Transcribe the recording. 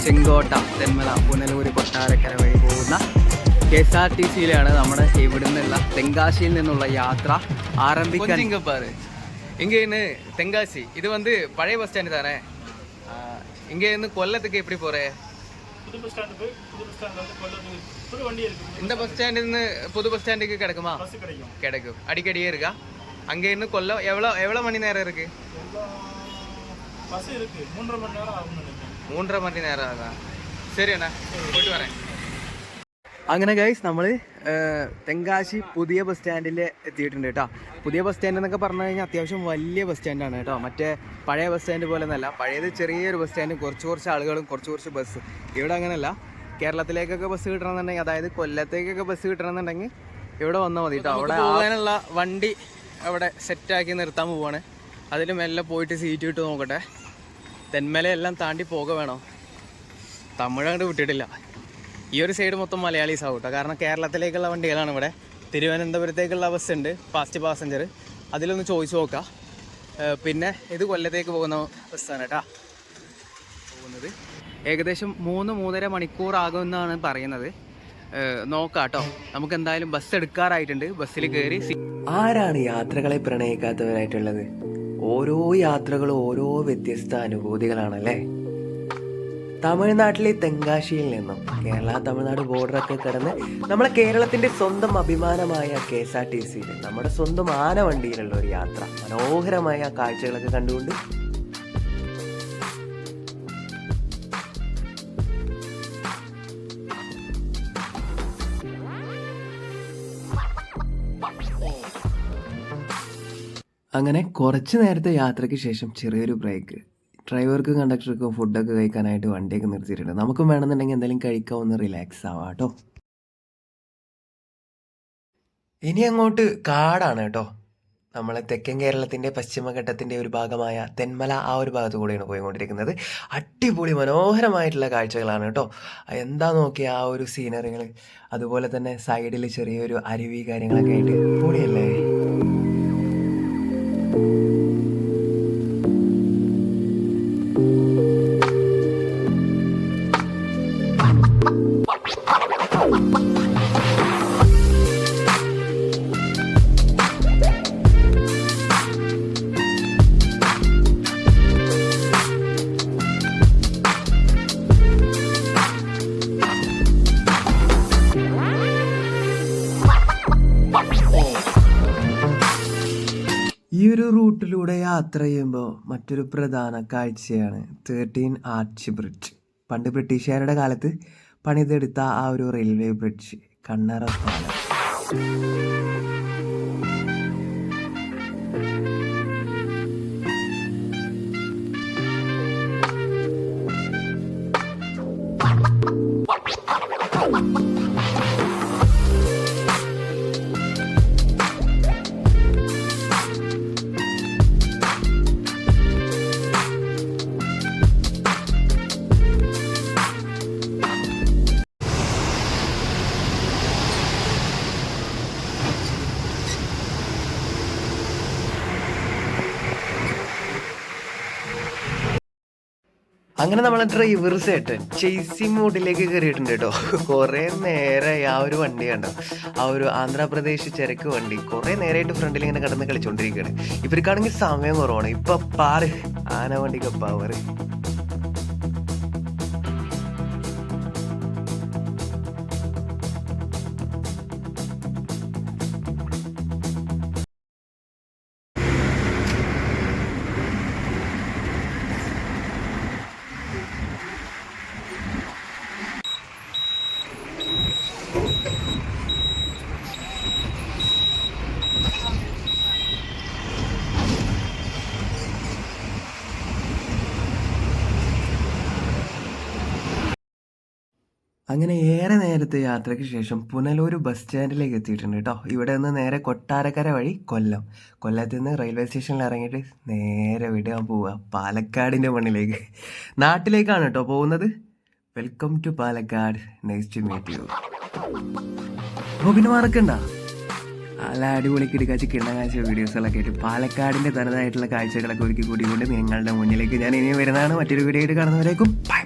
ചെങ്കോട്ട, തെന്മല, പുനലൂര്, കൊട്ടാരക്കര വഴി പോകുന്ന KSRTCയിലാണ് നമ്മുടെ ഇവിടെ നിന്നുള്ള തെങ്കാശിയിൽ നിന്നുള്ള യാത്ര ആരംഭിക്കാൻ. இங்கேருந்து தெங்காசி இது வந்து பழைய பஸ் ஸ்டாண்டு தானே? இங்கேருந்து கொல்லத்துக்கு எப்படி போகிறேன்? இந்த பஸ் ஸ்டாண்டிருந்து புது பஸ் ஸ்டாண்டுக்கு கிடைக்குமா? கிடைக்கும். அடிக்கடியே இருக்கா? அங்கேருந்து கொல்லம் எவ்வளோ மணி நேரம் இருக்கு? 3.5 മണി നേരം ആകാം. ശരി അണ്ണാ, പോയിട്ട് വരാം. അങ്ങനെ ഗൈസ്, നമ്മൾ തെങ്കാശി പുതിയ ബസ് സ്റ്റാൻഡിൽ എത്തിയിട്ടുണ്ട് കേട്ടോ. പുതിയ ബസ് സ്റ്റാൻഡ് എന്നൊക്കെ പറഞ്ഞു കഴിഞ്ഞാൽ അത്യാവശ്യം വലിയ ബസ് സ്റ്റാൻഡാണ് കേട്ടോ. മറ്റേ പഴയ ബസ് സ്റ്റാൻഡ് പോലെ ഒന്നല്ല. പഴയത് ചെറിയൊരു ബസ് സ്റ്റാൻഡ്, കുറച്ച് ആളുകളും കുറച്ച് ബസ്. ഇവിടെ അങ്ങനെയല്ല. കേരളത്തിലേക്കൊക്കെ ബസ് കിട്ടണമെന്നുണ്ടെങ്കിൽ, അതായത് കൊല്ലത്തേക്കൊക്കെ ബസ് കിട്ടണമെന്നുണ്ടെങ്കിൽ ഇവിടെ വന്നാൽ മതി കേട്ടോ. അവിടെ പോകാനുള്ള വണ്ടി അവിടെ സെറ്റാക്കി നിർത്താൻ പോവാണ്. അതിൽ മെല്ലെ പോയിട്ട് സീറ്റ് കിട്ടും നോക്കട്ടെ. തെന്മലയെല്ലാം താണ്ടി പോക വേണോ? തമിഴ് അങ്ങോട്ട് വിട്ടിട്ടില്ല. ഈ ഒരു സൈഡ് മൊത്തം മലയാളീസ് ആവും കേട്ടോ. കാരണം കേരളത്തിലേക്കുള്ള വണ്ടികളാണ് ഇവിടെ. തിരുവനന്തപുരത്തേക്കുള്ള ബസ് ഉണ്ട്, ഫാസ്റ്റ് പാസഞ്ചർ. അതിലൊന്ന് ചോദിച്ചു നോക്കാം. പിന്നെ ഇത് കൊല്ലത്തേക്ക് പോകുന്ന ബസ്സാണ് കേട്ടോ പോകുന്നത്. ഏകദേശം 3-3.5 മണിക്കൂറാകുമെന്നാണ് പറയുന്നത്. നോക്കാം കേട്ടോ. നമുക്ക് എന്തായാലും ബസ് എടുക്കാറായിട്ടുണ്ട്. ബസ്സിൽ കയറി. ആരാണ് യാത്രകളെ പ്രണയിക്കാത്തവരായിട്ടുള്ളത്? ഓരോ യാത്രകളും ഓരോ വ്യത്യസ്ത അനുഭൂതികളാണല്ലേ. തമിഴ്നാട്ടിലെ തെങ്കാശിയിൽ നിന്നും തമിഴ്നാട് ബോർഡറൊക്കെ കടന്ന് നമ്മളെ കേരളത്തിന്റെ സ്വന്തം അഭിമാനമായ KSRTCയിൽ നമ്മുടെ സ്വന്തം ആനവണ്ടിയിലുള്ള ഒരു യാത്ര. മനോഹരമായ കാഴ്ചകളൊക്കെ കണ്ടുകൊണ്ട് അങ്ങനെ കുറച്ച് നേരത്തെ യാത്രയ്ക്ക് ശേഷം ചെറിയൊരു ബ്രേക്ക്. ഡ്രൈവർക്കും കണ്ടക്ടർക്കും ഫുഡൊക്കെ കഴിക്കാനായിട്ട് വണ്ടിയൊക്കെ നിർത്തിയിട്ടുണ്ട്. നമുക്കും വേണമെന്നുണ്ടെങ്കിൽ എന്തെങ്കിലും കഴിക്കാമെന്ന് റിലാക്സ് ആവാം കേട്ടോ. ഇനി അങ്ങോട്ട് കാടാണ് കേട്ടോ. നമ്മളെ തെക്കൻ കേരളത്തിൻ്റെ പശ്ചിമഘട്ടത്തിൻ്റെ ഒരു ഭാഗമായ തെന്മല, ആ ഒരു ഭാഗത്ത് കൂടെയാണ് പോയിക്കൊണ്ടിരിക്കുന്നത്. അടിപൊളി മനോഹരമായിട്ടുള്ള കാഴ്ചകളാണ് കേട്ടോ. എന്താ നോക്കിയ ആ ഒരു സീനറികൾ, അതുപോലെ തന്നെ സൈഡിൽ ചെറിയൊരു അരുവി കാര്യങ്ങളൊക്കെ ആയിട്ട് പൊളിയല്ലേ. ഈ ഒരു റൂട്ടിലൂടെ യാത്ര ചെയ്യുമ്പോൾ മറ്റൊരു പ്രധാന കാഴ്ചയാണ് 13 ആർച്ച് ബ്രിഡ്ജ്. പണ്ട് ബ്രിട്ടീഷുകാരുടെ കാലത്ത് പണിതെടുത്ത ആ ഒരു റെയിൽവേ ബ്രിഡ്ജ്, കണ്ണറ പാലം. അങ്ങനെ നമ്മളെ ഡ്രൈവർ ചേട്ടൻ ചേസിങ് മോഡിലേക്ക് കയറിയിട്ടുണ്ട് കേട്ടോ. കുറേ നേരമായി ആ ഒരു വണ്ടി കണ്ടോ, ആ ഒരു ആന്ധ്രാപ്രദേശ് ചരക്ക് വണ്ടി കുറേ നേരമായിട്ട് ഫ്രണ്ടിൽ ഇങ്ങനെ കിടന്ന് കളിച്ചോണ്ടിരിക്കുകയാണ്. ഇവർക്കാണെങ്കിൽ സമയം കുറവാണ്. ഇപ്പൊ പാറ് ആന വണ്ടിക്ക് പവർ. അങ്ങനെ ഏറെ നേരത്തെ യാത്രയ്ക്ക് ശേഷം പുനലൂർ ബസ് സ്റ്റാൻഡിലേക്ക് എത്തിയിട്ടുണ്ട് കേട്ടോ. ഇവിടെ നിന്ന് നേരെ കൊട്ടാരക്കര വഴി കൊല്ലത്ത് നിന്ന് റെയിൽവേ സ്റ്റേഷനിൽ ഇറങ്ങിയിട്ട് നേരെ വിടാൻ പോവുക പാലക്കാടിൻ്റെ മണ്ണിലേക്ക്, നാട്ടിലേക്കാണ് കേട്ടോ പോകുന്നത്. Welcome to Palakkad, nice to meet you. അപ്പോൾ പിന്നെ മറക്കണ്ട, നല്ല അടിപൊളി കിടക്കാച്ച് കിണ്ണകാഴ്ച വീഡിയോസുകളൊക്കെ ആയിട്ട് പാലക്കാടിൻ്റെ തനതായിട്ടുള്ള കാഴ്ചകളൊക്കെ ഒരുക്കി കൂടിക്കൊണ്ട് നിങ്ങളുടെ മുന്നിലേക്ക് ഞാൻ ഇനി വരുന്നതാണ്. മറ്റൊരു വീഡിയോ ആയിട്ട് കാണുന്നവരേക്കും ബൈ.